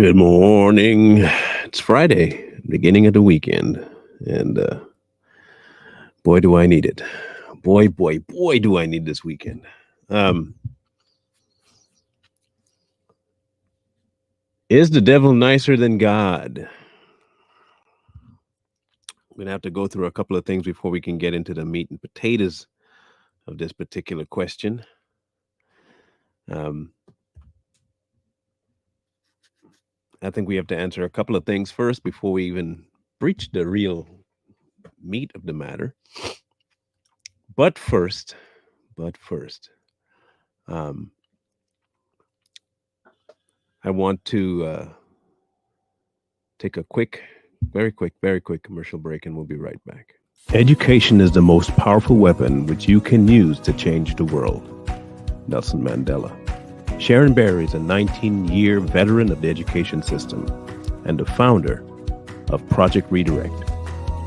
Good morning. It's Friday, beginning of the weekend, and boy, do I need it. Boy, do I need this weekend. Um, is the devil nicer than God? We're gonna have to go through a couple of things before we can get into the meat and potatoes of this particular question. Um, I think we have to answer a couple of things first before we even breach the real meat of the matter. But first, but first, um, I want to take a very quick commercial break, and we'll be right back. Education is the most powerful weapon which you can use to change the world. Nelson Mandela. Sharon Berry is a 19-year veteran of the education system and the founder of Project Redirect.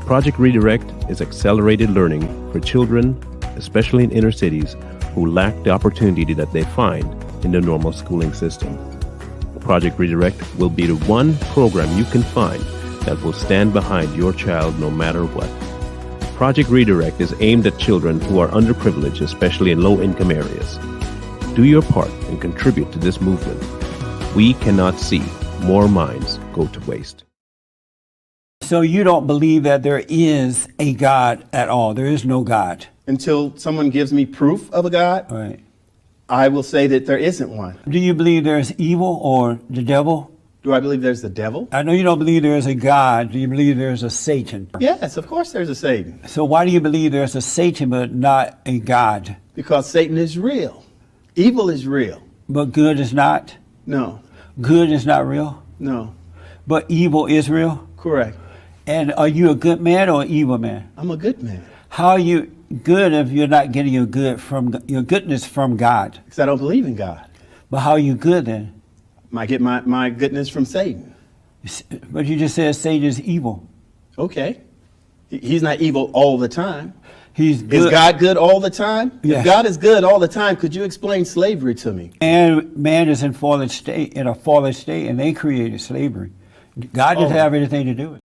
Project Redirect is accelerated learning for children, especially in inner cities, who lack the opportunity that they find in the normal schooling system. Project Redirect will be the one program you can find that will stand behind your child no matter what. Project Redirect is aimed at children who are underprivileged, especially in low-income areas. Do your part and contribute to this movement. We cannot see more minds go to waste. So you don't believe that there is a God at all? There is no God. Until someone gives me proof of a God, Right. I will say that there isn't one. Do you believe there's evil or the devil? Do I believe there's the devil? I know you don't believe there is a God. Do you believe there's a Satan? Yes, of course there's a Satan. So why do you believe there's a Satan but not a God? Because Satan is real. Evil is real. But good is not? No, Good is not real? no, But evil is real? correct. And are you a good man or an evil man? I'm a good man How are you good if you're not getting your goodness from God? because I don't believe in God. But how are you good then? I get my goodness from Satan. But you just said Satan is evil. Okay. He's not evil all the time. He's good. Is God good all the time? Yes. If God is good all the time, could you explain slavery to me? And man is in a fallen state, and they created slavery. God didn't have anything to do with it.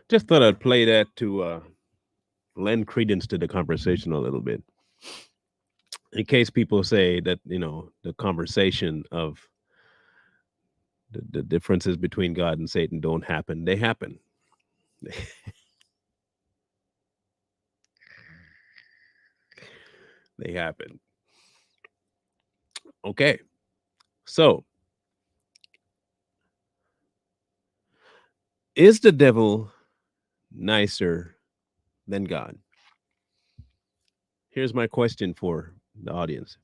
Just thought I'd play that to lend credence to the conversation a little bit. In case people say that, the conversation of the differences between God and Satan don't happen, they happen. They happen. Okay. So, is the devil nicer than God? Here's my question for the audience.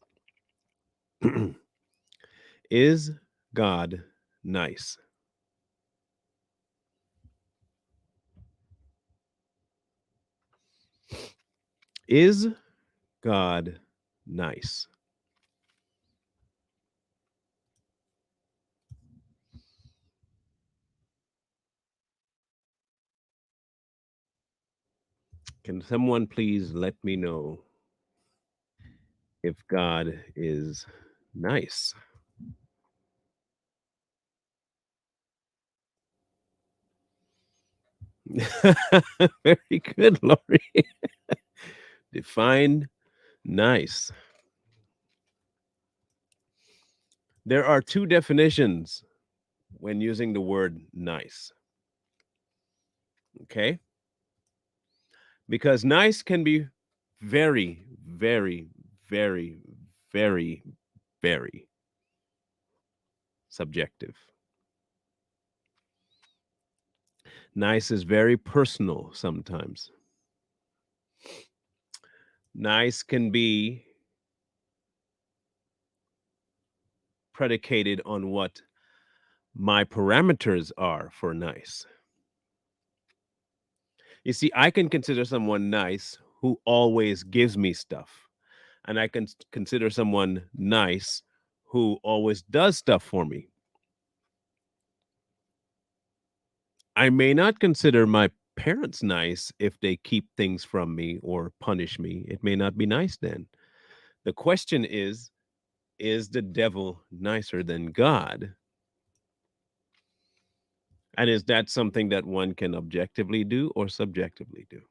Is God nice? Is God nice? Can someone please let me know if God is nice? Very good, Lori. Define nice. There are two definitions when using the word nice. Okay? Because nice can be very, very, very, very, very subjective. Nice is very personal sometimes. Nice can be predicated on what my parameters are for nice. You see, I can consider someone nice who always gives me stuff, and I can consider someone nice who always does stuff for me. I may not consider my parents nice if they keep things from me or punish me. It may not be nice then. The question is, is the devil nicer than God? And is that something that one can objectively do or subjectively do?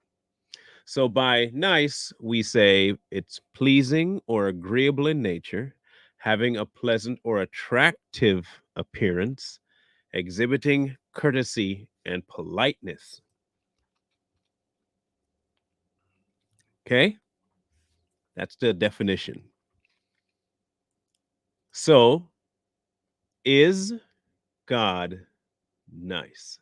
So by nice, we say it's pleasing or agreeable in nature, having a pleasant or attractive appearance, exhibiting courtesy and politeness. Okay? That's the definition. So, is God nice?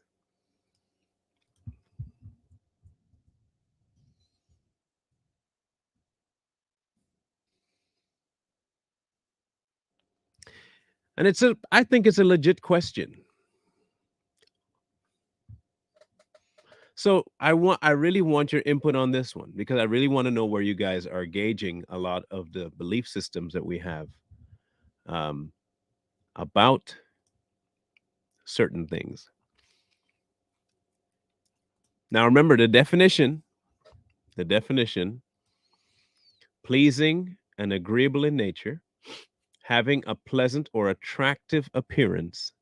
And I think it's a legit question. So I really want your input on this one because I really want to know where you guys are gauging a lot of the belief systems that we have um, about certain things. Now remember the definition, pleasing and agreeable in nature, having a pleasant or attractive appearance,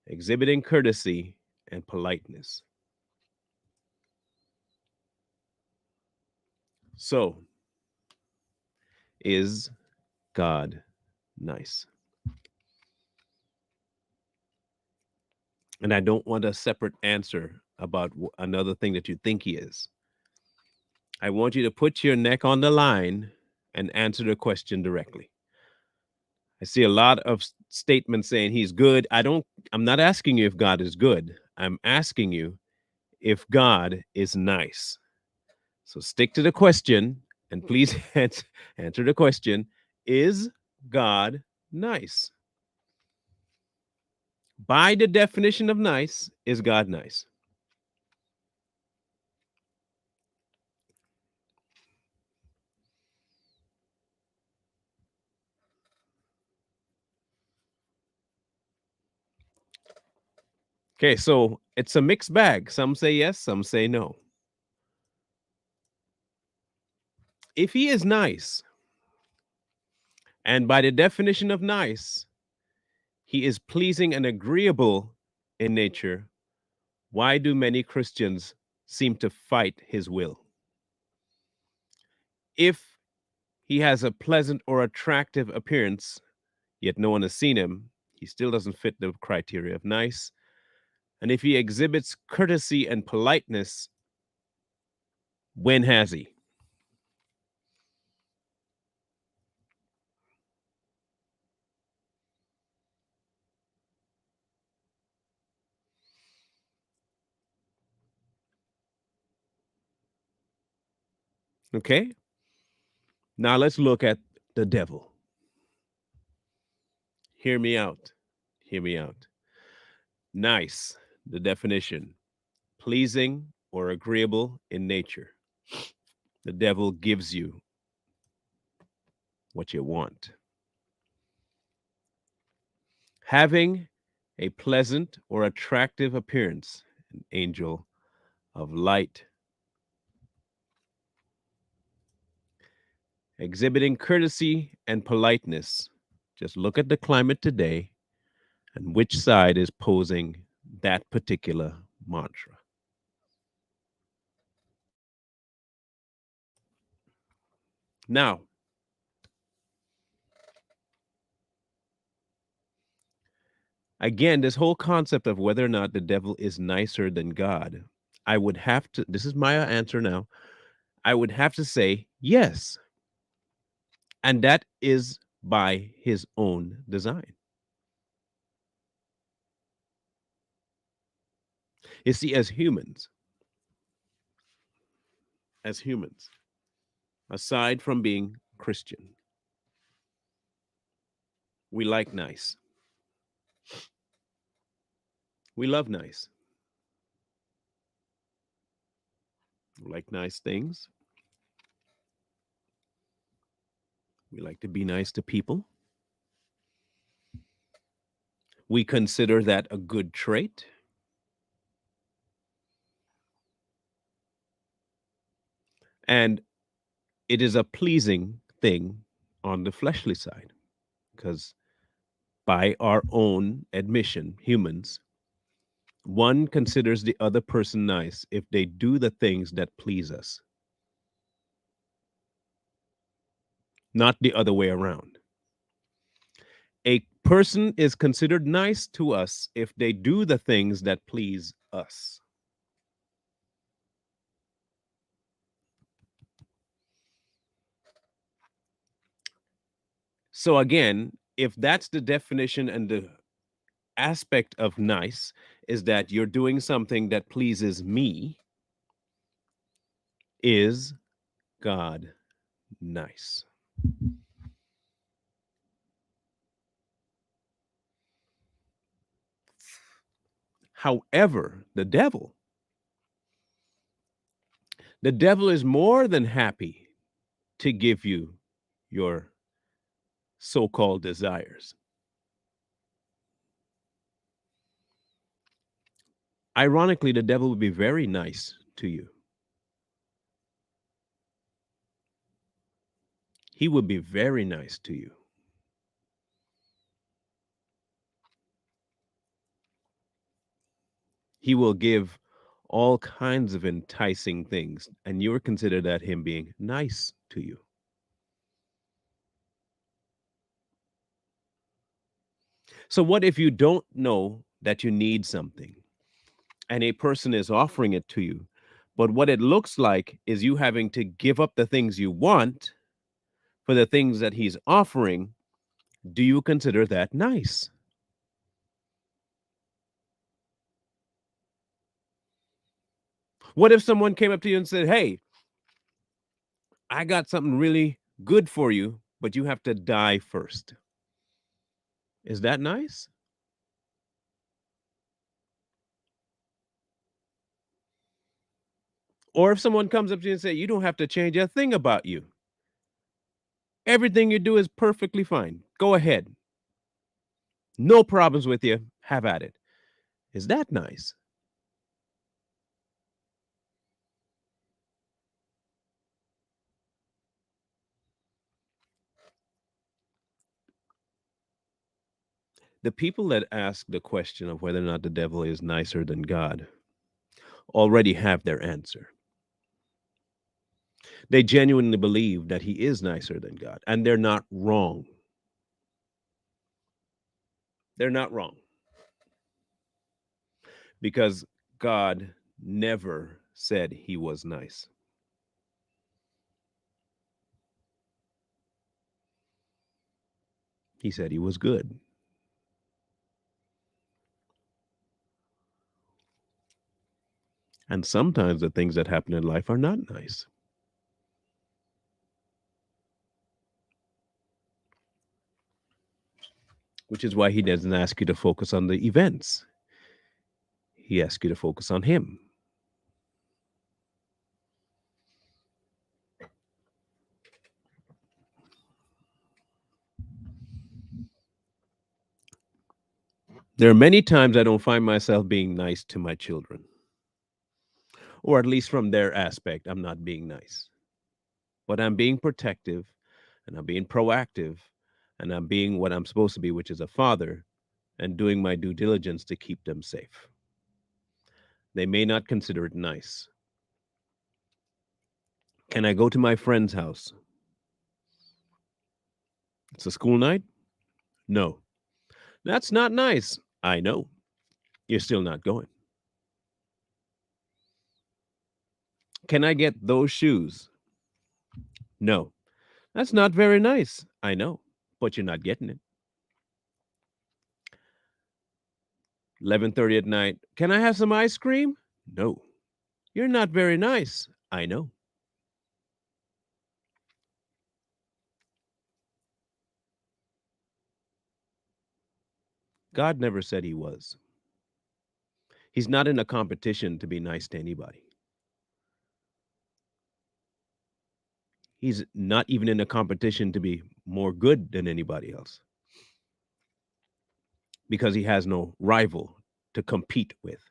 exhibiting courtesy and politeness. So, is God nice? And I don't want a separate answer about another thing that you think he is. I want you to put your neck on the line and answer the question directly. I see a lot of statements saying he's good. I'm not asking you if God is good. I'm asking you if God is nice. So stick to the question and please answer the question. Is God nice? By the definition of nice, is God nice? Okay, so it's a mixed bag. Some say yes, some say no. If he is nice, and by the definition of nice, he is pleasing and agreeable in nature, why do many Christians seem to fight his will? If he has a pleasant or attractive appearance, yet no one has seen him, he still doesn't fit the criteria of nice. And if he exhibits courtesy and politeness, when has he? Okay. Now let's look at the devil. Hear me out. Hear me out. Nice, the definition, pleasing or agreeable in nature. The devil gives you what you want. Having a pleasant or attractive appearance, an angel of light. Exhibiting courtesy and politeness. Just look at the climate today and which side is posing that particular mantra. Now, again, this whole concept of whether or not the devil is nicer than God, I would have to, this is my answer now, I would have to say yes. And that is by his own design. You see, as humans, aside from being Christian, we like nice. We love nice. We like nice things. We like to be nice to people. We consider that a good trait. And it is a pleasing thing on the fleshly side because by our own admission, humans, one considers the other person nice if they do the things that please us, not the other way around. A person is considered nice to us if they do the things that please us. So, again, if that's the definition and the aspect of nice is that you're doing something that pleases me, is God nice? However, the devil is more than happy to give you your so called desires. Ironically, the devil will be very nice to you. He will be very nice to you. He will give all kinds of enticing things, and you would consider that him being nice to you. So, what if you don't know that you need something and a person is offering it to you? But what it looks like is you having to give up the things you want for the things that he's offering. Do you consider that nice? What if someone came up to you and said, "Hey, I got something really good for you, but you have to die first"? Is that nice? Or if someone comes up to you and say, "You don't have to change a thing about you. Everything you do is perfectly fine. Go ahead. No problems with you. Have at it." Is that nice? The people that ask the question of whether or not the devil is nicer than God already have their answer. They genuinely believe that he is nicer than God, and they're not wrong. They're not wrong because God never said he was nice. He said he was good. And sometimes the things that happen in life are not nice. Which is why he doesn't ask you to focus on the events. He asks you to focus on him. There are many times I don't find myself being nice to my children, or at least from their aspect, I'm not being nice. But I'm being protective and I'm being proactive and I'm being what I'm supposed to be, which is a father, and doing my due diligence to keep them safe. They may not consider it nice. Can I go to my friend's house? It's a school night? No. That's not nice. I know. You're still not going. Can I get those shoes? No. That's not very nice. I know, but you're not getting it. 11:30 at night. Can I have some ice cream? No. You're not very nice. I know. God never said he was. He's not in a competition to be nice to anybody. He's not even in a competition to be more good than anybody else because he has no rival to compete with.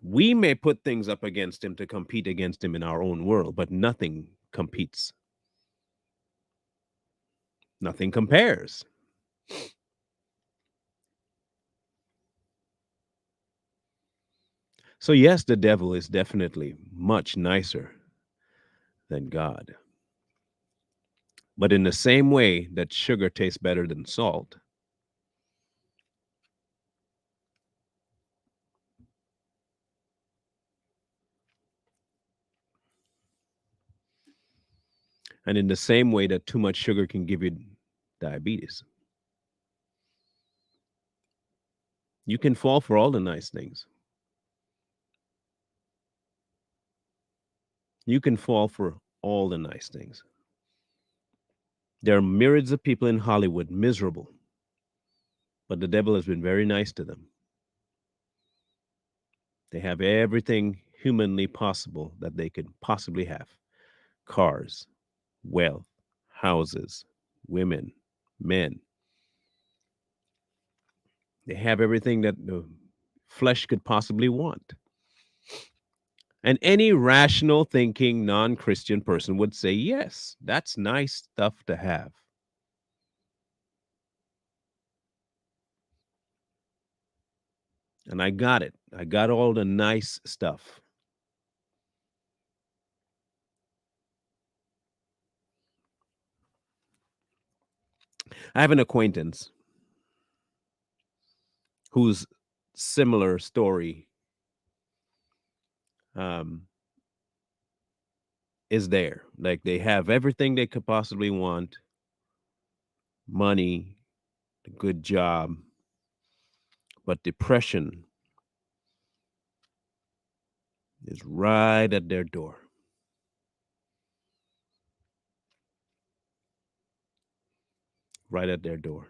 We may put things up against him to compete against him in our own world, but nothing competes. Nothing compares. So, yes, the devil is definitely much nicer than God. But in the same way that sugar tastes better than salt, and in the same way that too much sugar can give you diabetes, you can fall for all the nice things. You can fall for all the nice things. There are myriads of people in Hollywood miserable, but the devil has been very nice to them. They have everything humanly possible that they could possibly have: cars, wealth, houses, women, men. They have everything that the flesh could possibly want. And any rational thinking non Christian person would say, yes, that's nice stuff to have. And I got it. I got all the nice stuff. I have an acquaintance whose similar story um, is there. Like they have everything they could possibly want: money, a good job, but depression is right at their door. Right at their door.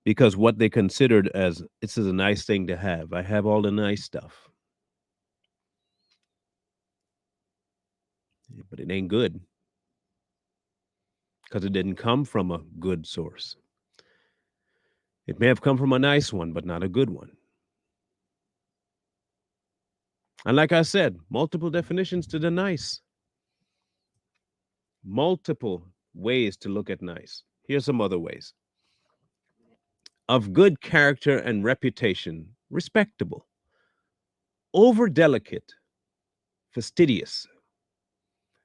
Because what they considered as this is a nice thing to have. I have all the nice stuff, but it ain't good because it didn't come from a good source. It may have come from a nice one, but not a good one. And like I said, multiple definitions to the nice, multiple ways to look at nice. Here's some other ways: of good character and reputation, respectable; over delicate, fastidious;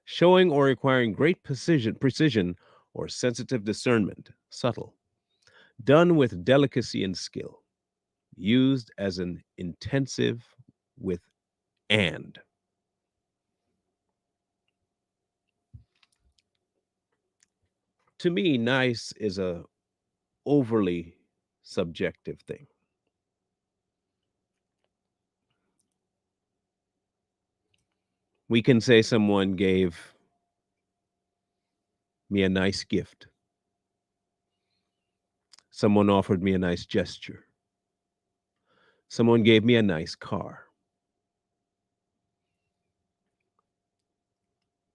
showing or requiring great precision or sensitive discernment, subtle; done with delicacy and skill; used as an intensive with and. To me, nice is a overly subjective thing. We can say someone gave me a nice gift. Someone offered me a nice gesture. Someone gave me a nice car.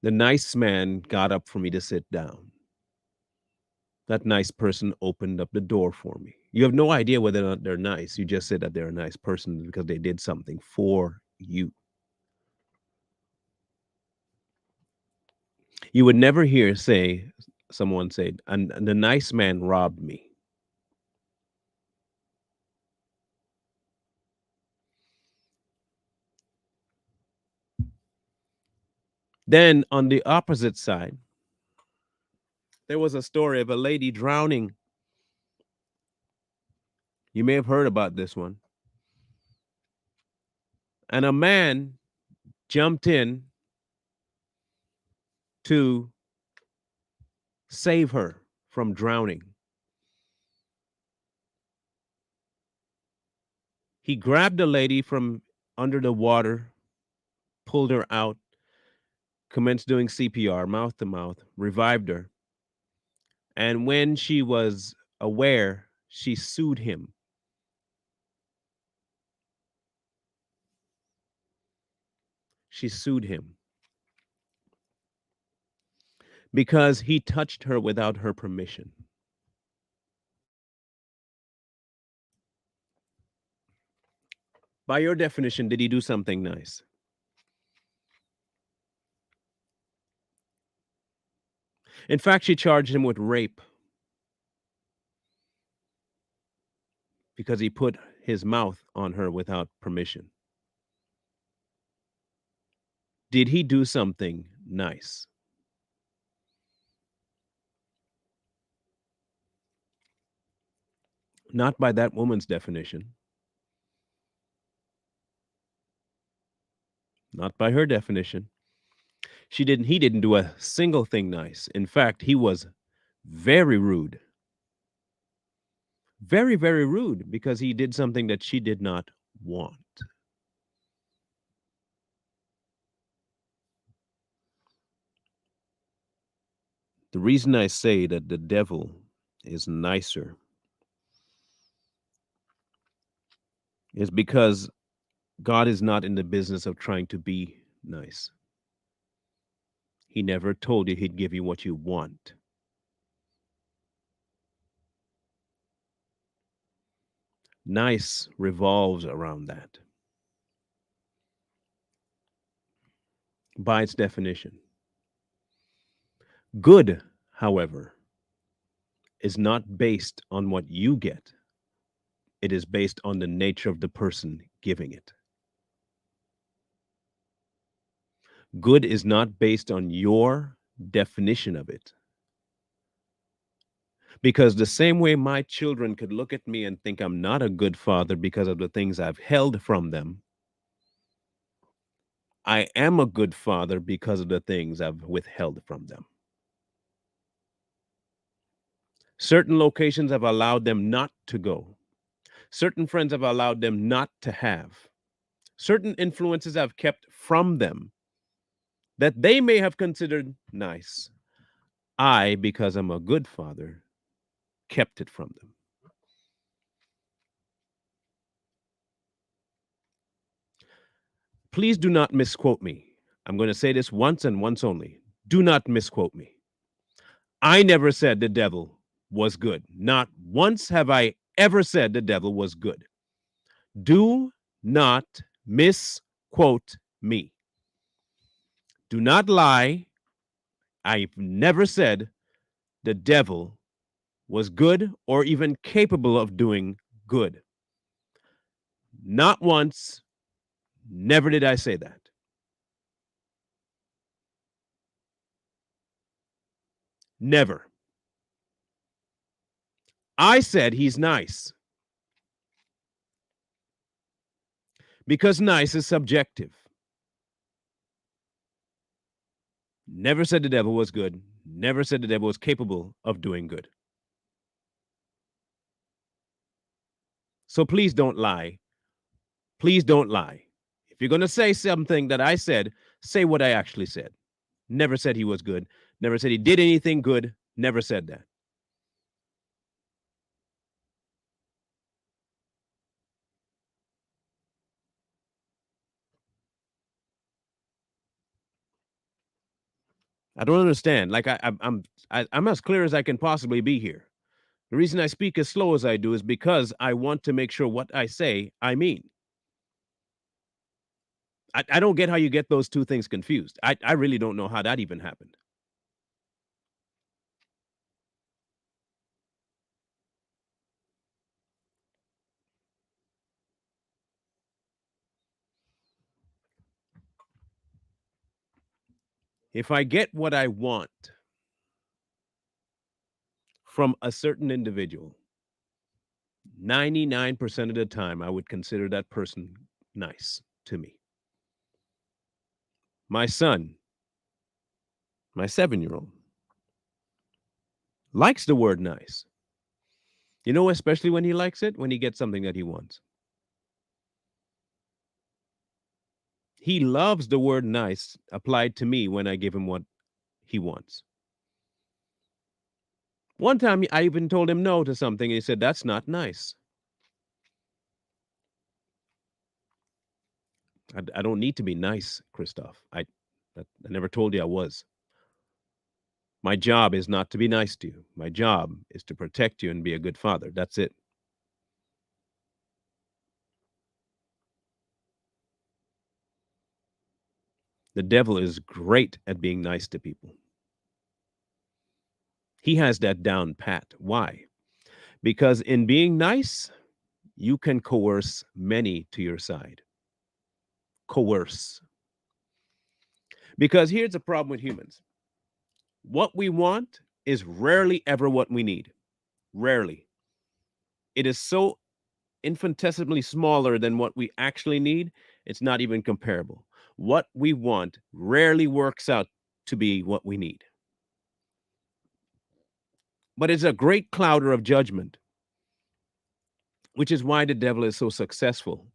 The nice man got up for me to sit down. That nice person opened up the door for me. You have no idea whether or not they're nice. You just said that they're a nice person because they did something for you. You would never hear someone say, and the nice man robbed me. Then on the opposite side, there was a story of a lady drowning. You may have heard about this one. And a man jumped in to save her from drowning. He grabbed the lady from under the water, pulled her out, commenced doing CPR, mouth to mouth, revived her. And when she was aware, she sued him. She sued him because he touched her without her permission. By your definition, did he do something nice? In fact, she charged him with rape because he put his mouth on her without permission. Did he do something nice? Not by that woman's definition, not by her definition. He didn't do a single thing nice. In fact, he was very rude. Very, very rude because he did something that she did not want. The reason I say that the devil is nicer is because God is not in the business of trying to be nice. He never told you he'd give you what you want. Nice revolves around that by its definition. Good, however, is not based on what you get, it is based on the nature of the person giving it. Good is not based on your definition of it. Because the same way my children could look at me and think I'm not a good father because of the things I've held from them, I am a good father because of the things I've withheld from them. Certain locations have allowed them not to go. Certain friends have allowed them not to have. Certain influences I've kept from them that they may have considered nice. I, because I'm a good father, kept it from them. Please do not misquote me. I'm going to say this once and once only. Do not misquote me. I never said the devil was good. Not once have I ever said the devil was good. Do not misquote me. Do not lie. I've never said the devil was good or even capable of doing good. Not once. Never did I say that. Never. I said he's nice because nice is subjective. Never said the devil was good. Never said the devil was capable of doing good. So please don't lie. Please don't lie. If you're going to say something that I said, say what I actually said. Never said he was good. Never said he did anything good. Never said that. I don't understand. Like I'm as clear as I can possibly be here. The reason I speak as slow as I do is because I want to make sure what I say I mean. I don't get how you get those two things confused. I really don't know how that even happened. If I get what I want from a certain individual, 99% of the time, I would consider that person nice to me. My son, my 7-year-old, likes the word nice. You know, especially when he likes it, when he gets something that he wants. He loves the word nice applied to me when I give him what he wants. One time, I even told him no to something, and he said, "That's not nice." I don't need to be nice, Christoph. I never told you I was. My job is not to be nice to you. My job is to protect you and be a good father. That's it. The devil is great at being nice to people. He has that down pat. Why? Because in being nice, you can coerce many to your side. Coerce. Because here's the problem with humans: what we want is rarely ever what we need. Rarely. It is so infinitesimally smaller than what we actually need, it's not even comparable. What we want rarely works out to be what we need. But it's a great clouder of judgment, which is why the devil is so successful.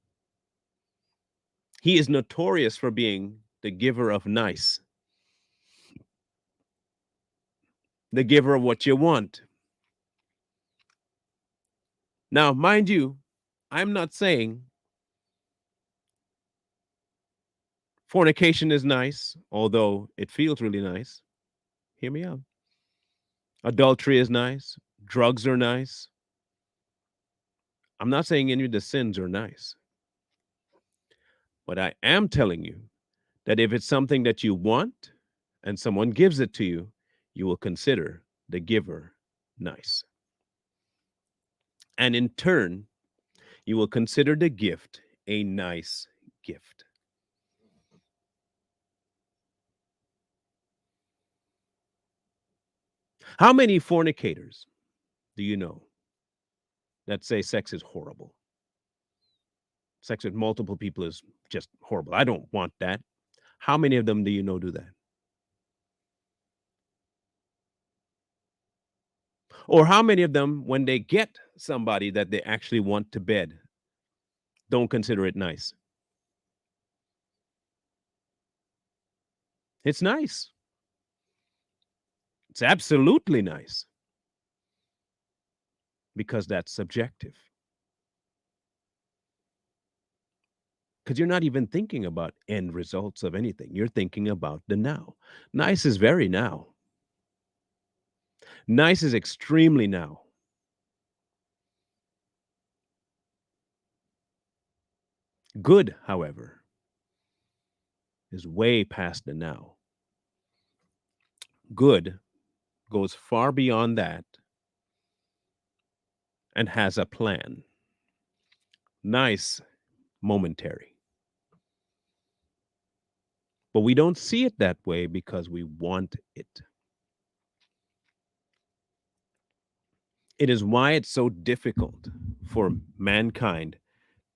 He is notorious for being the giver of nice, the giver of what you want. Now, mind you, I'm not saying fornication is nice, although it feels really nice. Hear me out. Adultery is nice. Drugs are nice. I'm not saying any of the sins are nice. But I am telling you that if it's something that you want and someone gives it to you, you will consider the giver nice. And in turn, you will consider the gift a nice gift. How many fornicators do you know that say sex is horrible? Sex with multiple people is just horrible. I don't want that. How many of them do you know do that? Or how many of them, when they get somebody that they actually want to bed, don't consider it nice? It's nice. It's absolutely nice because that's subjective. Because you're not even thinking about end results of anything. You're thinking about the now. Nice is very now. Nice is extremely now. Good, however, is way past the now. Good goes far beyond that and has a plan. Nice, momentary. But we don't see it that way because we want it. It is why it's so difficult for mankind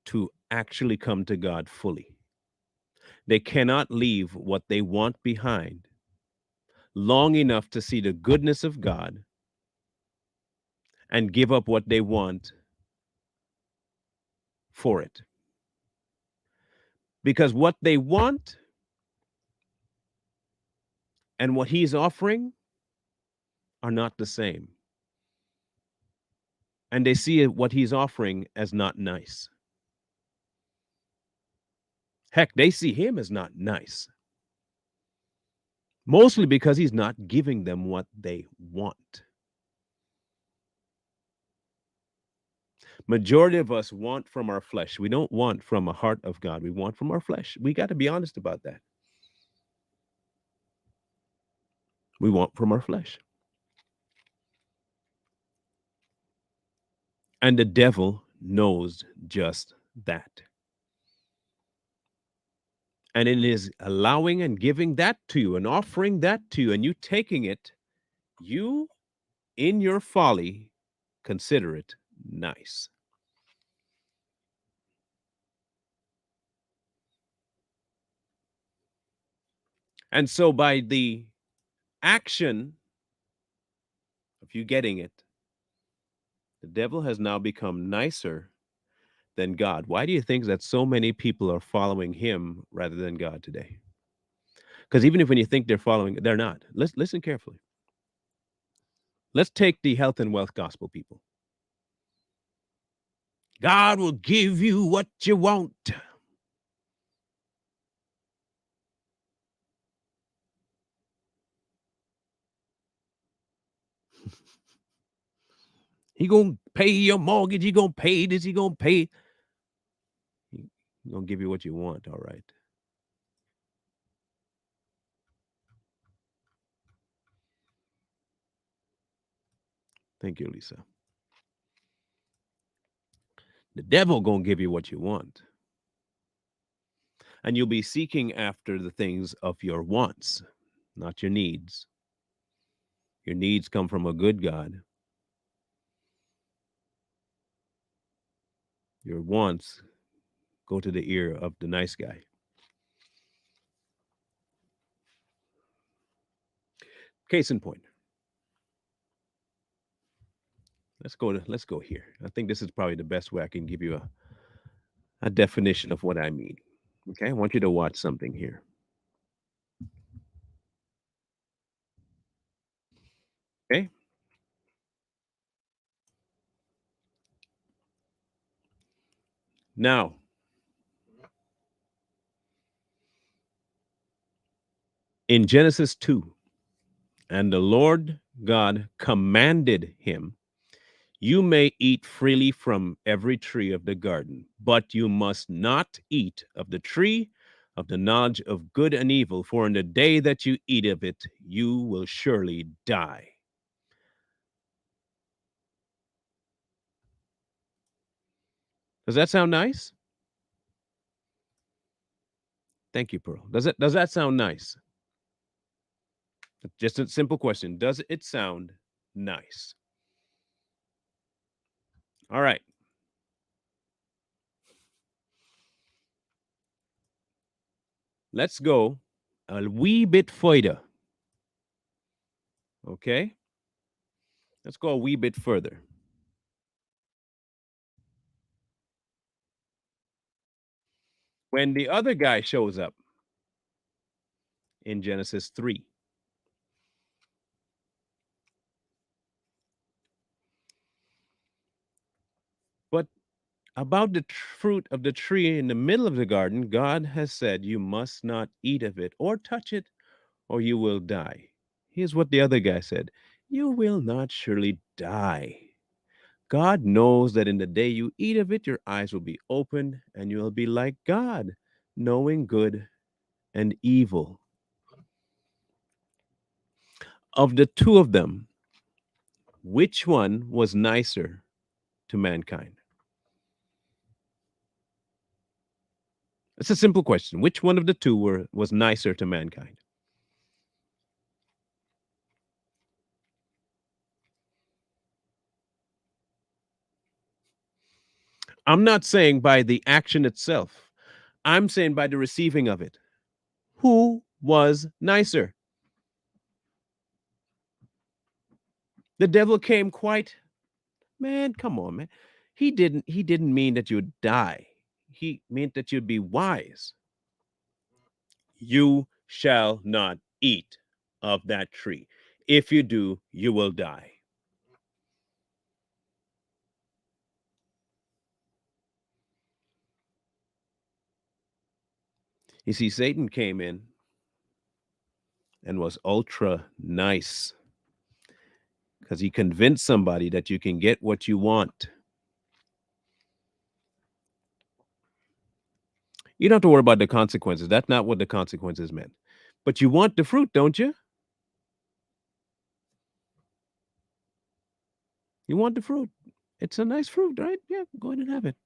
to actually come to God fully. They cannot leave what they want behind long enough to see the goodness of God and give up what they want for it. Because what they want and what He's offering are not the same. And they see what He's offering as not nice. Heck, they see Him as not nice. Mostly because He's not giving them what they want. Majority of us want from our flesh. We don't want from a heart of God. We want from our flesh. We got to be honest about that. We want from our flesh. And the devil knows just that. And it is allowing and giving that to you and offering that to you and you taking it, you in your folly consider it nice. And so by the action of you getting it, the devil has now become nicer than God. Why do you think that so many people are following him rather than God today? Because even if when you think they're following, they're not. Listen carefully. Let's take the health and wealth gospel people. God will give you what you want. He gonna pay your mortgage. He gonna pay this. He gonna pay. He gonna give you what you want. All right. Thank you, Lisa. The devil gonna give you what you want, and you'll be seeking after the things of your wants, not your needs. Your needs come from a good God. Your wants go to the ear of the nice guy. Case in point. Let's go here. I think this is probably the best way I can give you a definition of what I mean. Okay, I want you to watch something here. Okay, now in Genesis 2, and the Lord God commanded him, you may eat freely from every tree of the garden, but you must not eat of the tree of the knowledge of good and evil, for in the day that you eat of it, you will surely die. Does that sound nice? Thank you, Pearl. Does that sound nice? Just a simple question. Does it sound nice? All right. Let's go a wee bit further. Okay? Let's go a wee bit further. When the other guy shows up in Genesis 3, but about the fruit of the tree in the middle of the garden, God has said, you must not eat of it or touch it, or you will die. Here's what the other guy said: you will not surely die. God knows that in the day you eat of it, your eyes will be opened and you will be like God, knowing good and evil. Of the two of them, which one was nicer to mankind? It's a simple question. Which one of the two was nicer to mankind? I'm not saying by the action itself, I'm saying by the receiving of it. Who was nicer? The devil came quite, man, come on, man. He didn't mean that you'd die. He meant that you'd be wise. You shall not eat of that tree. If you do, you will die. You see, Satan came in and was ultra nice because he convinced somebody that you can get what you want. You don't have to worry about the consequences. That's not what the consequences meant. But you want the fruit, don't you? You want the fruit. It's a nice fruit, right? Yeah, go ahead and have it.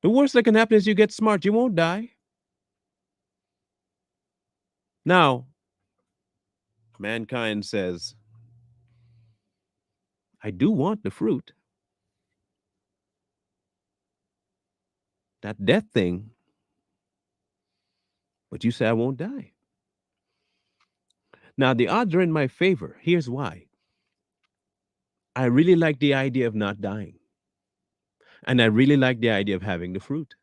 The worst that can happen is you get smart. You won't die. Now, mankind says, I do want the fruit. That death thing, but you say I won't die. Now, the odds are in my favor. Here's why. I really like the idea of not dying. And I really like the idea of having the fruit.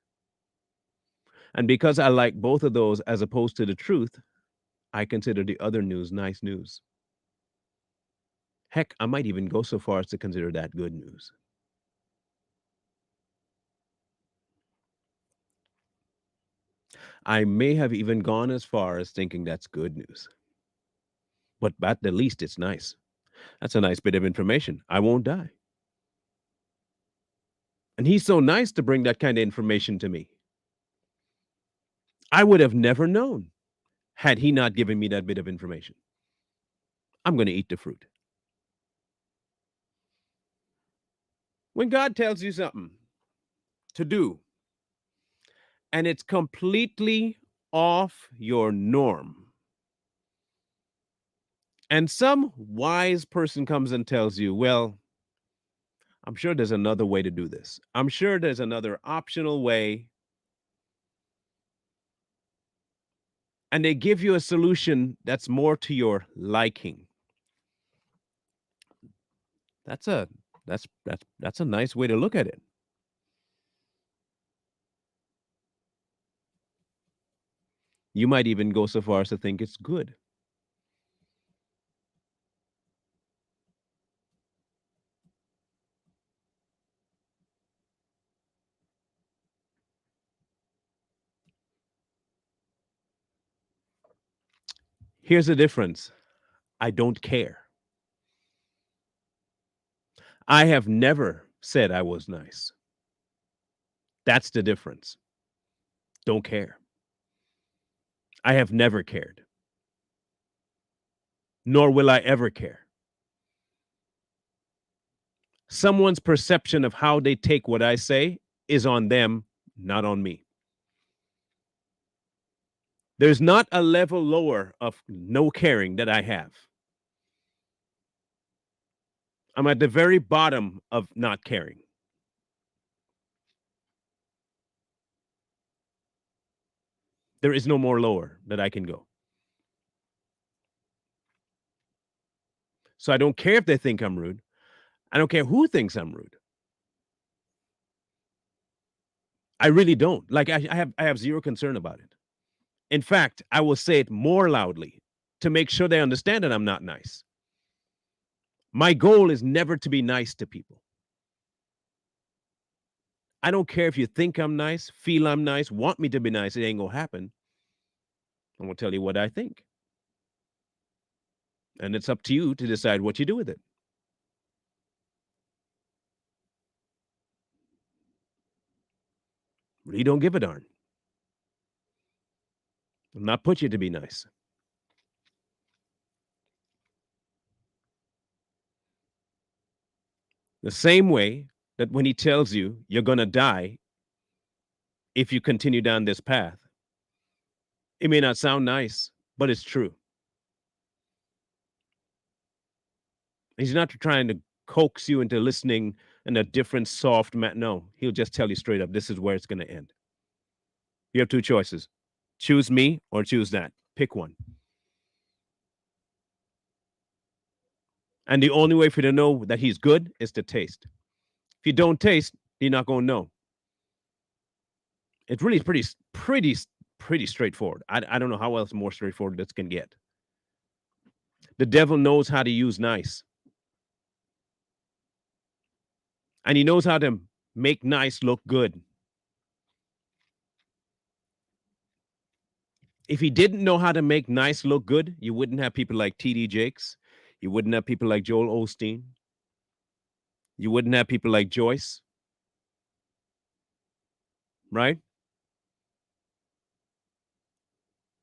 And because I like both of those as opposed to the truth, I consider the other news nice news. Heck, I might even go so far as to consider that good news. I may have even gone as far as thinking that's good news. But at the least, it's nice. That's a nice bit of information. I won't die. And he's so nice to bring that kind of information to me. I would have never known had he not given me that bit of information. I'm going to eat the fruit. When God tells you something to do and it's completely off your norm, and some wise person comes and tells you, well, I'm sure there's another way to do this. I'm sure there's another optional way. And they give you a solution that's more to your liking. That's a that's a nice way to look at it. You might even go so far as to think it's good. Here's the difference. I don't care. I have never said I was nice. That's the difference. Don't care. I have never cared, nor will I ever care. Someone's perception of how they take what I say is on them, not on me. There's not a level lower of no caring that I have. I'm at the very bottom of not caring. There is no more lower that I can go. So I don't care if they think I'm rude. I don't care who thinks I'm rude. I really don't. Like I have zero concern about it. In fact, I will say it more loudly to make sure they understand that I'm not nice. My goal is never to be nice to people. I don't care if you think I'm nice, feel I'm nice, want me to be nice. It ain't gonna happen. I'm gonna tell you what I think. And it's up to you to decide what you do with it. Really don't give a darn. I'm not put you to be nice. The same way that when he tells you you're going to die if you continue down this path, it may not sound nice, but it's true. He's not trying to coax you into listening in a different soft no, he'll just tell you straight up, this is where it's going to end. You have two choices. Choose me or choose that. Pick one. And the only way for you to know that he's good is to taste. If you don't taste, you're not going to know. It's really pretty straightforward. I don't know how else more straightforward this can get. The devil knows how to use nice. And he knows how to make nice look good. If he didn't know how to make nice look good, you wouldn't have people like T.D. Jakes. You wouldn't have people like Joel Osteen. You wouldn't have people like Joyce. Right?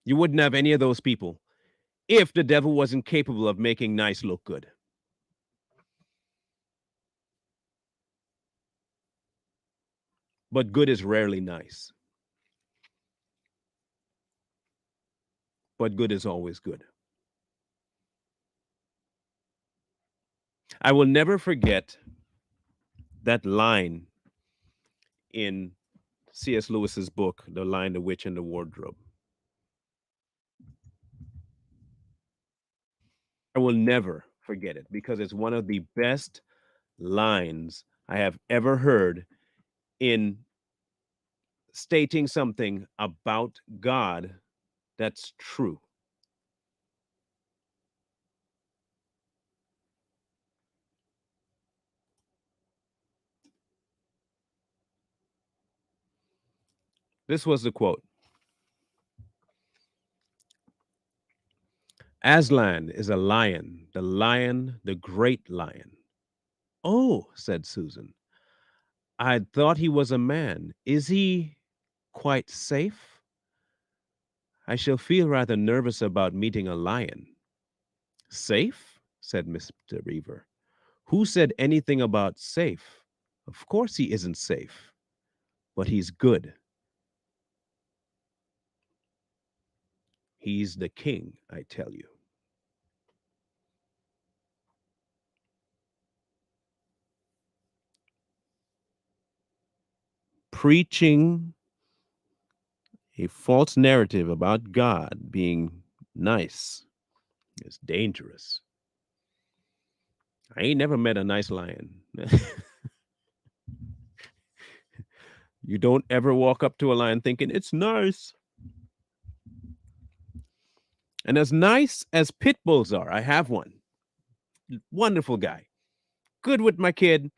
You wouldn't have any of those people if the devil wasn't capable of making nice look good. But good is rarely nice. But good is always good. I will never forget that line in C.S. Lewis's book, The Lion, the Witch, and the Wardrobe. I will never forget it because it's one of the best lines I have ever heard in stating something about God that's true. This was the quote. Aslan is a lion, the great lion. Oh, said Susan, I thought he was a man. Is he quite safe? I shall feel rather nervous about meeting a lion. Safe? Said Mr. Beaver. Who said anything about safe? Of course, he isn't safe, but he's good. He's the king, I tell you. Preaching a false narrative about God being nice is dangerous. I ain't never met a nice lion. You don't ever walk up to a lion thinking it's nice. And as nice as pit bulls are, I have one. Wonderful guy. Good with my kid.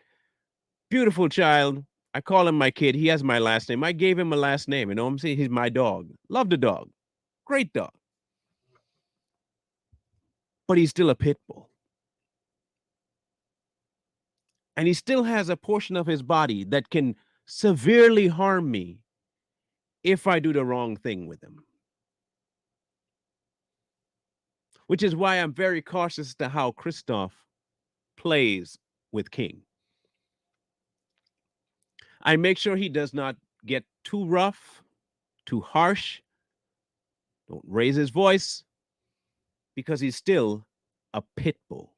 Beautiful child. I call him my kid. He has my last name. I gave him a last name. You know what I'm saying? He's my dog. Love the dog. Great dog. But he's still a pit bull. And he still has a portion of his body that can severely harm me if I do the wrong thing with him. Which is why I'm very cautious to how Christoph plays with King. I make sure he does not get too rough, too harsh, don't raise his voice, because he's still a pit bull.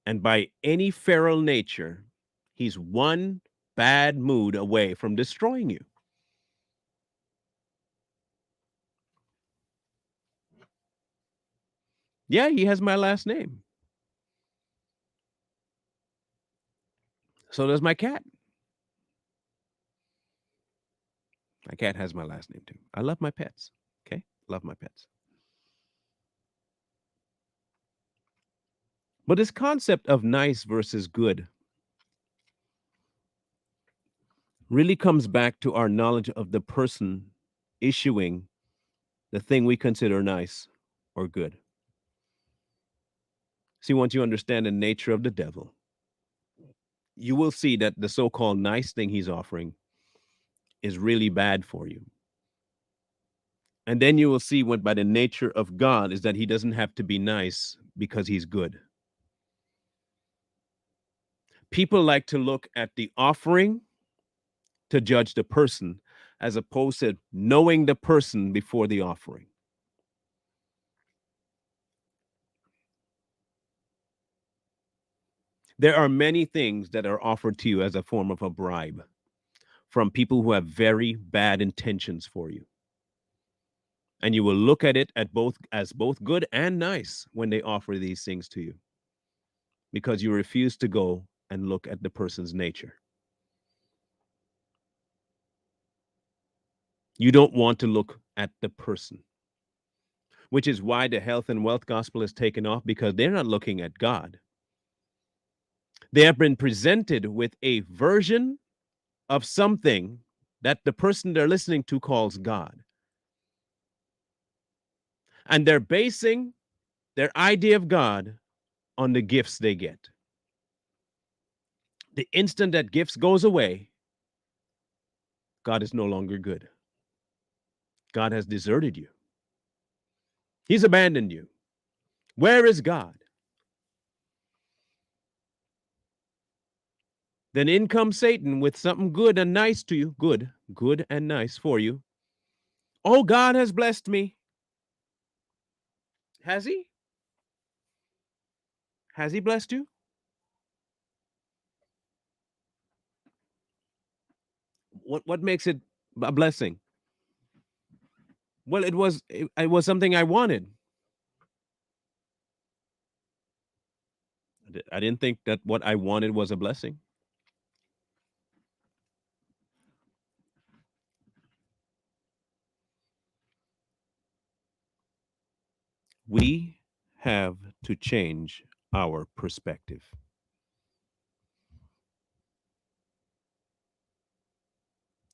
And by any feral nature, he's one bad mood away from destroying you. Yeah, he has my last name. So does my cat. My cat has my last name too. I love my pets. Okay? Love my pets. But this concept of nice versus good really comes back to our knowledge of the person issuing the thing we consider nice or good. See, once you understand the nature of the devil, you will see that the so called nice thing he's offering is really bad for you. And then you will see what, by the nature of God, is that he doesn't have to be nice because he's good. People like to look at the offering to judge the person as opposed to knowing the person before the offering. There are many things that are offered to you as a form of a bribe from people who have very bad intentions for you. And you will look at it as both good and nice when they offer these things to you, because you refuse to go and look at the person's nature. You don't want to look at the person, which is why the health and wealth gospel is taken off, because they're not looking at God. They have been presented with a version of something that the person they're listening to calls God. And they're basing their idea of God on the gifts they get. The instant that gifts goes away, God is no longer good. God has deserted you. He's abandoned you. Where is God? Then in comes Satan with something good and nice to you. Good and nice for you. Oh, God has blessed me. Has he? Has he blessed you? What makes it a blessing? Well, it was something I wanted. I didn't think that what I wanted was a blessing. We have to change our perspective.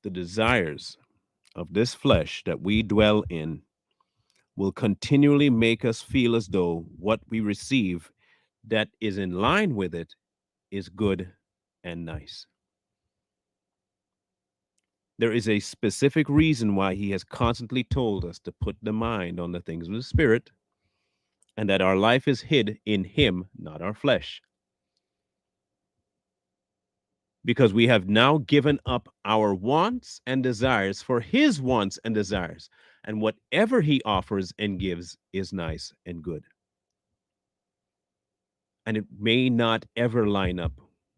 The desires of this flesh that we dwell in will continually make us feel as though what we receive that is in line with it is good and nice. There is a specific reason why he has constantly told us to put the mind on the things of the spirit, and that our life is hid in him, not our flesh. because we have now given up our wants and desires for his wants and desires. And whatever he offers and gives is nice and good. And it may not ever line up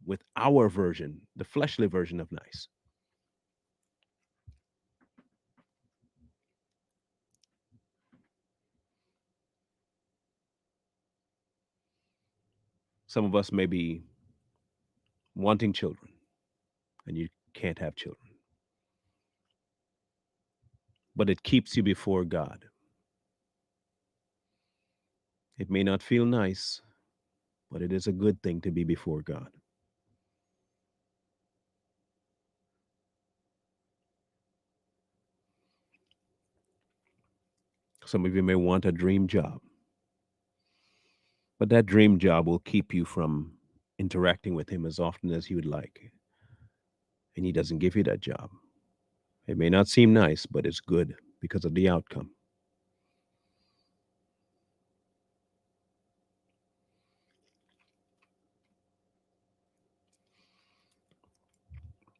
with our version, the fleshly version of nice. Some of us may be wanting children, and you can't have children, but it keeps you before God. It may not feel nice, but it is a good thing to be before God. Some of you may want a dream job, but that dream job will keep you from interacting with Him as often as you would like. And He doesn't give you that job. It may not seem nice, but it's good because of the outcome.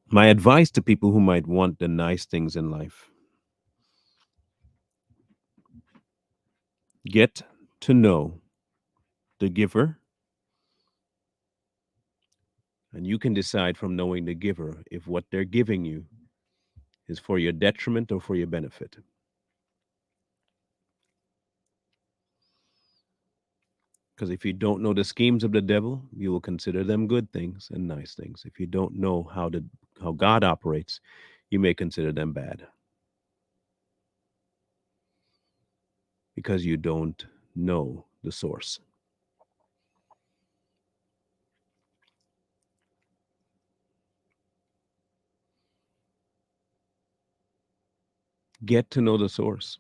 My advice to people who might want the nice things in life: get to know the giver, and you can decide from knowing the giver if what they're giving you is for your detriment or for your benefit. Because if you don't know the schemes of the devil, you will consider them good things and nice things. If you don't know how God operates, you may consider them bad because you don't know the source. Get to know the source.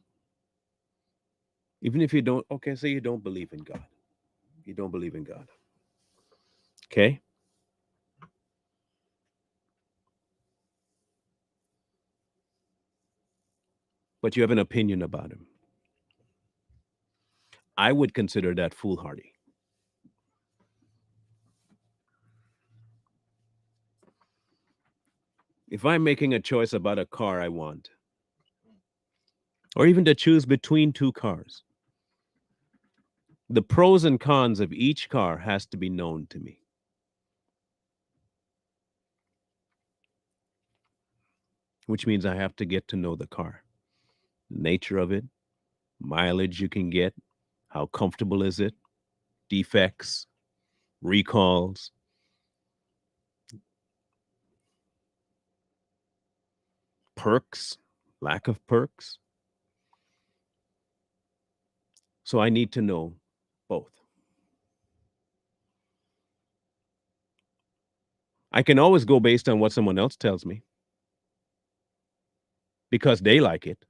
Even if you don't, okay, say you don't believe in God. You don't believe in God. Okay? But you have an opinion about him. I would consider that foolhardy. If I'm making a choice about a car I want, or even to choose between two cars, the pros and cons of each car has to be known to me. Which means I have to get to know the car, the nature of it, mileage you can get, how comfortable is it, defects, recalls, perks, lack of perks. So I need to know both. I can always go based on what someone else tells me because they like it.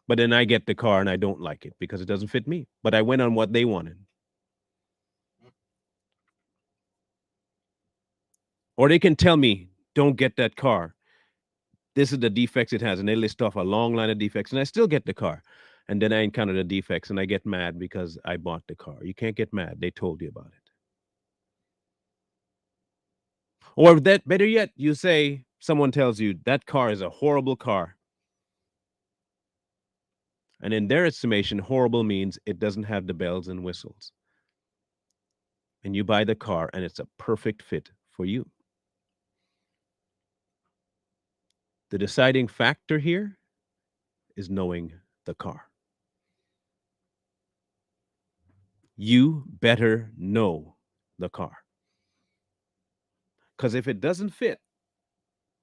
But then I get the car and I don't like it because it doesn't fit me. But I went on what they wanted. Or they can tell me, don't get that car. This is the defects it has. And they list off a long line of defects and I still get the car. And then I encounter the defects and I get mad because I bought the car. You can't get mad. They told you about it. Or that better yet, you say, someone tells you that car is a horrible car. And in their estimation, horrible means it doesn't have the bells and whistles. And you buy the car and it's a perfect fit for you. The deciding factor here is knowing the car. You better know the car. Because if it doesn't fit,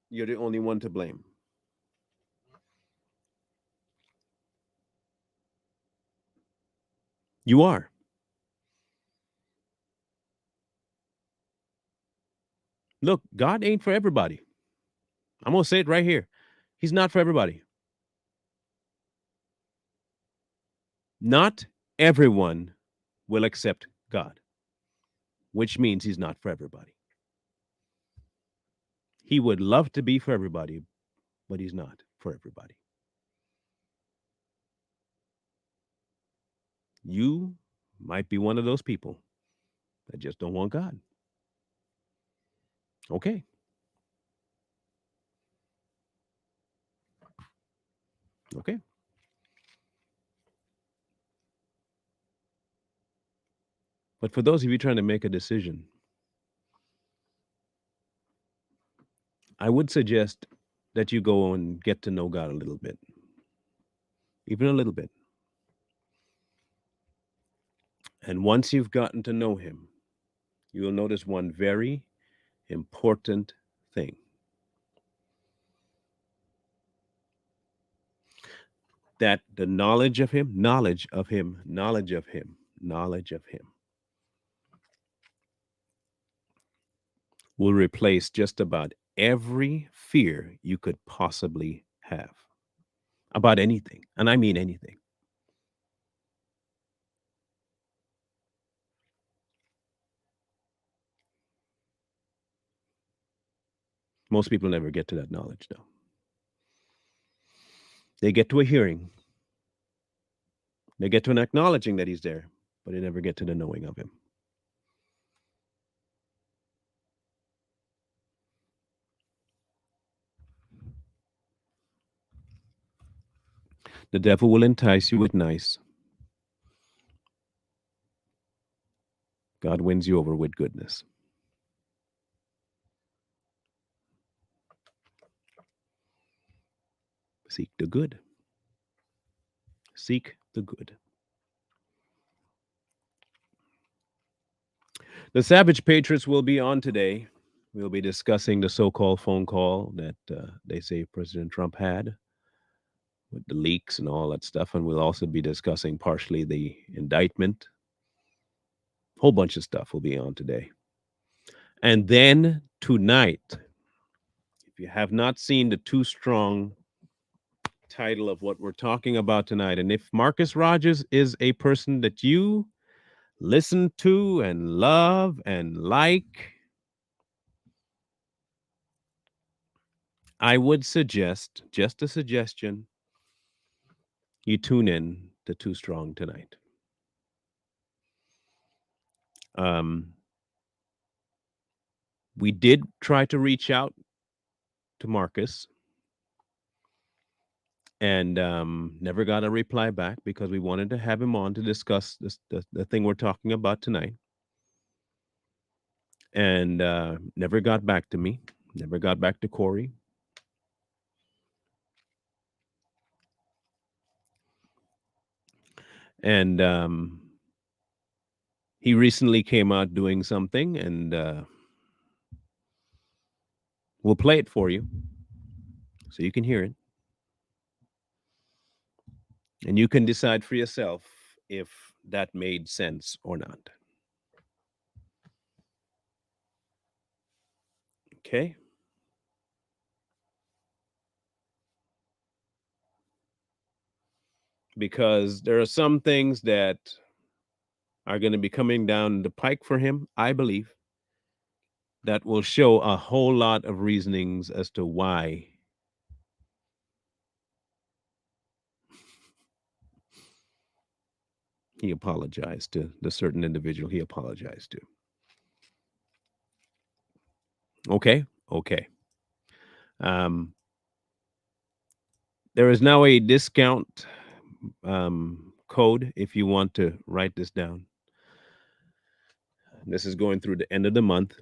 you're the only one to blame. You are. Look, God ain't for everybody. I'm going to say it right here. He's not for everybody. Not everyone will accept God, which means he's not for everybody. He would love to be for everybody, but he's not for everybody. You might be one of those people that just don't want God. Okay. Okay. But for those of you trying to make a decision, I would suggest that you go and get to know God a little bit, even a little bit. And once you've gotten to know Him, you will notice one very important thing, that the knowledge of Him, knowledge of Him, knowledge of Him, knowledge of Him will replace just about every fear you could possibly have about anything. And I mean anything. Most people never get to that knowledge, though. They get to a hearing, they get to an acknowledging that He's there, but they never get to the knowing of Him. The devil will entice you with nice. God wins you over with goodness. Seek the good. Seek the good. The Savage Patriots will be on today. We'll be discussing the so called phone call that they say President Trump had with the leaks and all that stuff. And we'll also be discussing partially the indictment. A whole bunch of stuff will be on today. And then tonight, if you have not seen the Too Strong title of what we're talking about tonight, and if Marcus Rogers is a person that you listen to and love and like, I would suggest, just a suggestion, you tune in to Too Strong tonight. Um, we did try to reach out to Marcus and never got a reply back because we wanted to have him on to discuss the thing we're talking about tonight. And never got back to me, never got back to Corey. And he recently came out doing something, and we'll play it for you so you can hear it. And you can decide for yourself if that made sense or not. Okay? Because there are some things that are going to be coming down the pike for him, I believe, that will show a whole lot of reasonings as to why he apologized to the certain individual he apologized to. Okay? Okay. Um, there is now a discount code if you want to write this down. This is going through the end of the month.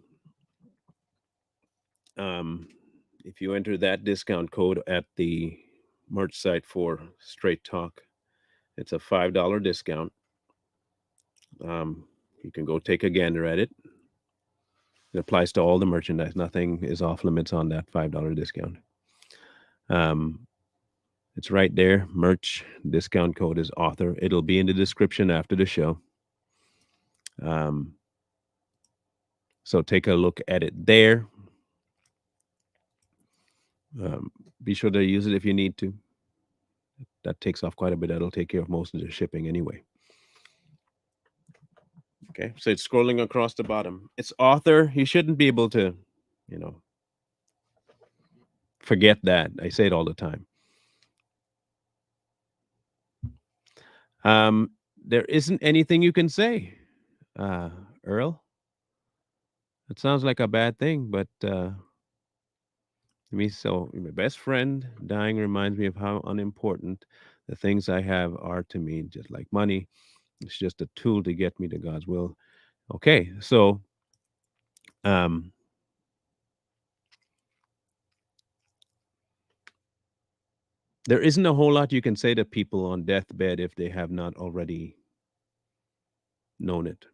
If you enter that discount code at the merch site for Straight Talk, it's a $5 discount. You can go take a gander at it. It applies to all the merchandise. Nothing is off limits on that $5 discount. It's right there. Merch discount code is author. It'll be in the description after the show. So take a look at it there. Be sure to use it if you need to. That takes off quite a bit. That'll take care of most of the shipping anyway. Okay, so it's scrolling across the bottom. It's author. You shouldn't be able to, forget that. I say it all the time. There isn't anything you can say, Earl. It sounds like a bad thing, but so my best friend dying reminds me of how unimportant the things I have are to me, just like money. It's just a tool to get me to God's will. Okay, so um, there isn't a whole lot you can say to people on deathbed if they have not already known it,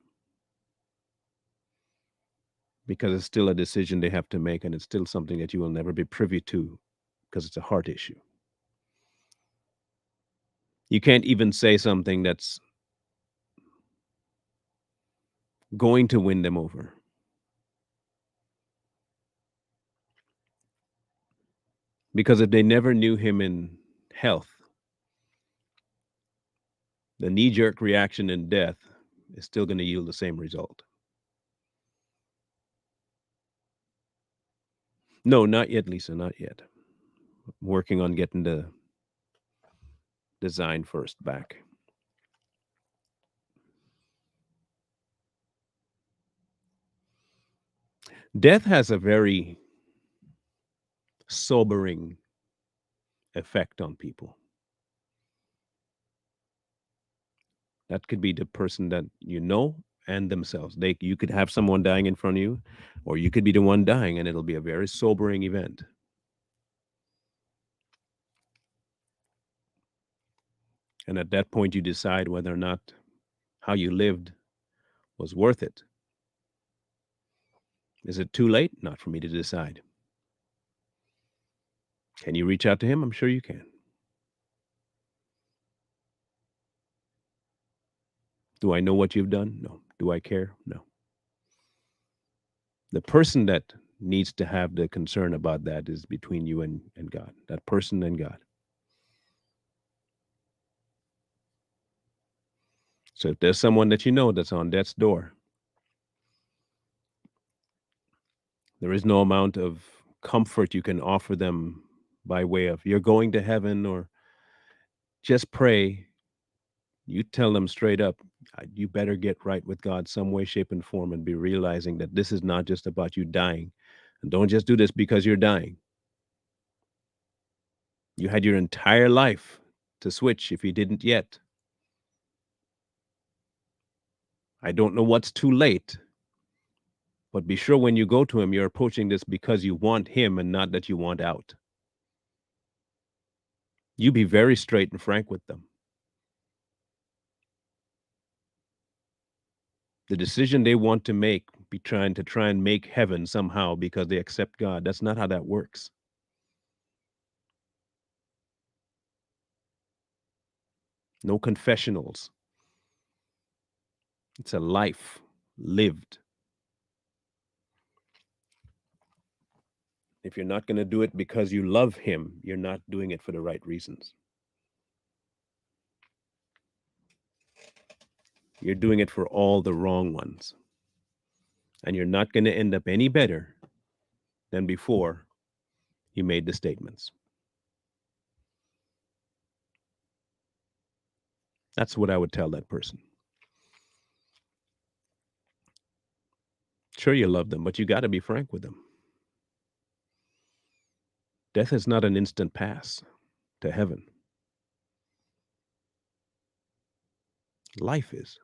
because it's still a decision they have to make, and it's still something that you will never be privy to because it's a heart issue. You can't even say something that's going to win them over. Because if they never knew him in health, the knee jerk reaction in death is still going to yield the same result. No, not yet, Lisa, not yet. I'm working on getting the design first back. Death has a very sobering effect on people. That could be the person that you know and themselves. You could have someone dying in front of you, or you could be the one dying, and it'll be a very sobering event. And at that point, you decide whether or not how you lived was worth it. Is it too late? Not for me to decide. Can you reach out to him? I'm sure you can. Do I know what you've done? No. Do I care? No. The person that needs to have the concern about that is between you and God, that person and God. So if there's someone that you know that's on death's door, there is no amount of comfort you can offer them by way of you're going to heaven or just pray. You tell them straight up, you better get right with God some way, shape, and form and be realizing that this is not just about you dying. And don't just do this because you're dying. You had your entire life to switch if you didn't yet. I don't know what's too late, but be sure when you go to him, you're approaching this because you want him and not that you want out. You be very straight and frank with them. The decision they want to make, be trying to try and make heaven somehow because they accept God. That's not how that works. No confessionals. It's a life lived. If you're not going to do it because you love him, you're not doing it for the right reasons. You're doing it for all the wrong ones. And you're not going to end up any better than before you made the statements. That's what I would tell that person. Sure, you love them, but you got to be frank with them. Death is not an instant pass to heaven. Life is.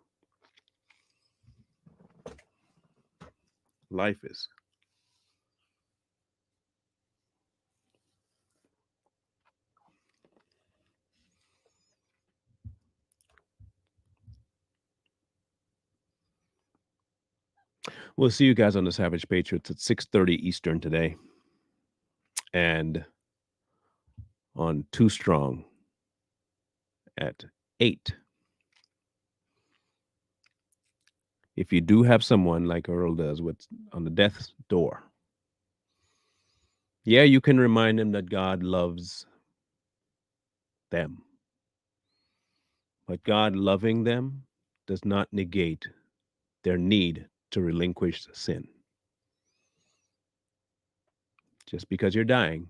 Life is. We'll see you guys on the Savage Patriots at 6:30 Eastern today, and on Too Strong at 8. If you do have someone like Earl does with on the death's door, yeah, you can remind them that God loves them. But God loving them does not negate their need to relinquish sin. Just because you're dying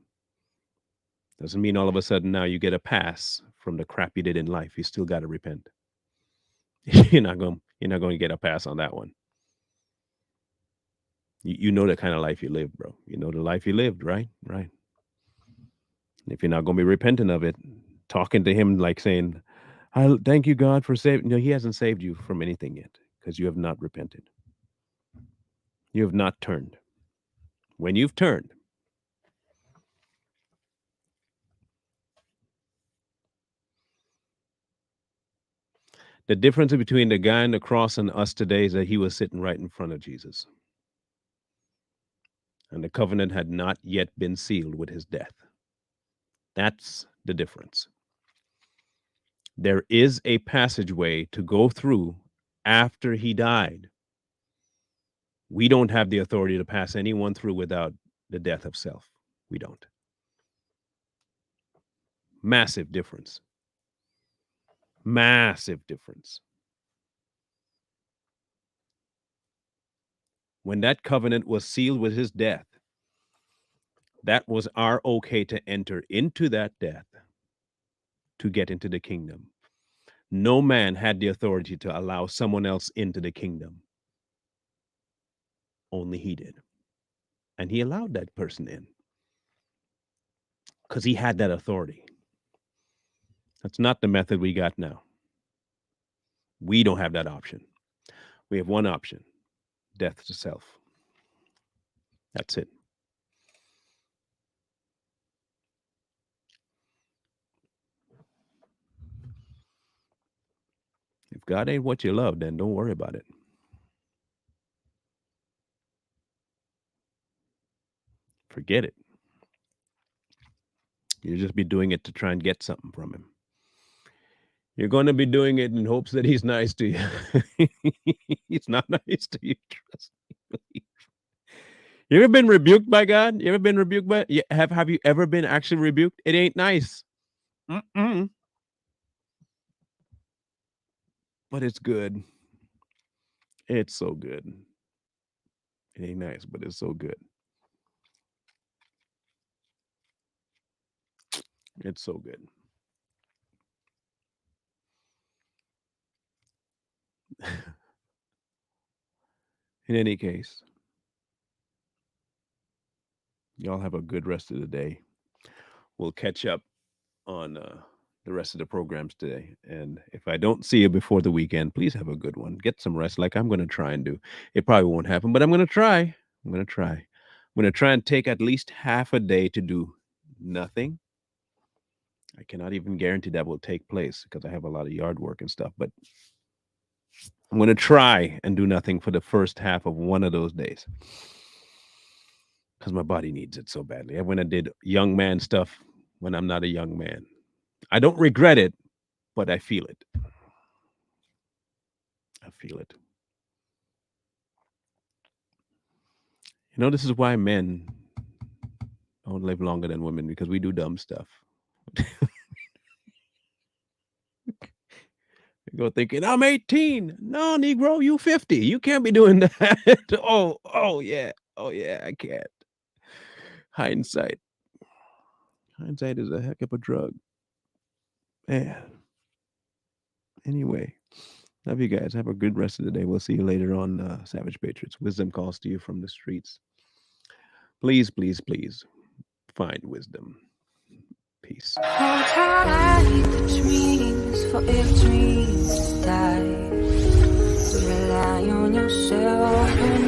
doesn't mean all of a sudden now you get a pass from the crap you did in life. You still got to repent. You're not going to get a pass on that one. You know the kind of life you lived, bro. You know the life you lived, right? Right. And if you're not going to be repentant of it, talking to him like saying, I thank you, God, for saving. No, he hasn't saved you from anything yet because you have not repented. You have not turned. When you've turned, the difference between the guy on the cross and us today is that he was sitting right in front of Jesus. And the covenant had not yet been sealed with his death. That's the difference. There is a passageway to go through after he died. We don't have the authority to pass anyone through without the death of self. We don't. Massive difference. Massive difference. When that covenant was sealed with his death, that was our okay to enter into that death to get into the kingdom. No man had the authority to allow someone else into the kingdom. Only he did. And he allowed that person in because he had that authority. That's not the method we got now. We don't have that option. We have one option: death to self. That's it. If God ain't what you love, then don't worry about it. Forget it. You'll just be doing it to try and get something from him. You're going to be doing it in hopes that he's nice to you. He's not nice to you. Trust me. You ever been rebuked by God? You ever been rebuked by? Have you ever been actually rebuked? It ain't nice. Mm-mm. But it's good. It's so good. It ain't nice, but it's so good. It's so good. In any case, y'all have a good rest of the day. We'll catch up on the rest of the programs today. And if I don't see you before the weekend, please have a good one. Get some rest, like I'm going to try and do. It probably won't happen, but I'm going to try. I'm going to try. I'm going to try and take at least half a day to do nothing. I cannot even guarantee that will take place because I have a lot of yard work and stuff, but I'm going to try and do nothing for the first half of one of those days because my body needs it so badly. When I did young man stuff when I'm not a young man, I don't regret it, but I feel it. I feel it. You know, this is why men don't live longer than women, because we do dumb stuff. You go thinking, I'm 18. No, Negro, you 50. You can't be doing that. Oh, yeah. Oh, yeah, I can't. Hindsight. Hindsight is a heck of a drug. Man. Anyway, love you guys. Have a good rest of the day. We'll see you later on Savage Patriots. Wisdom calls to you from the streets. Please, please, please find wisdom. Peace. Hold tight the dreams, for if dreams die, rely on yourself.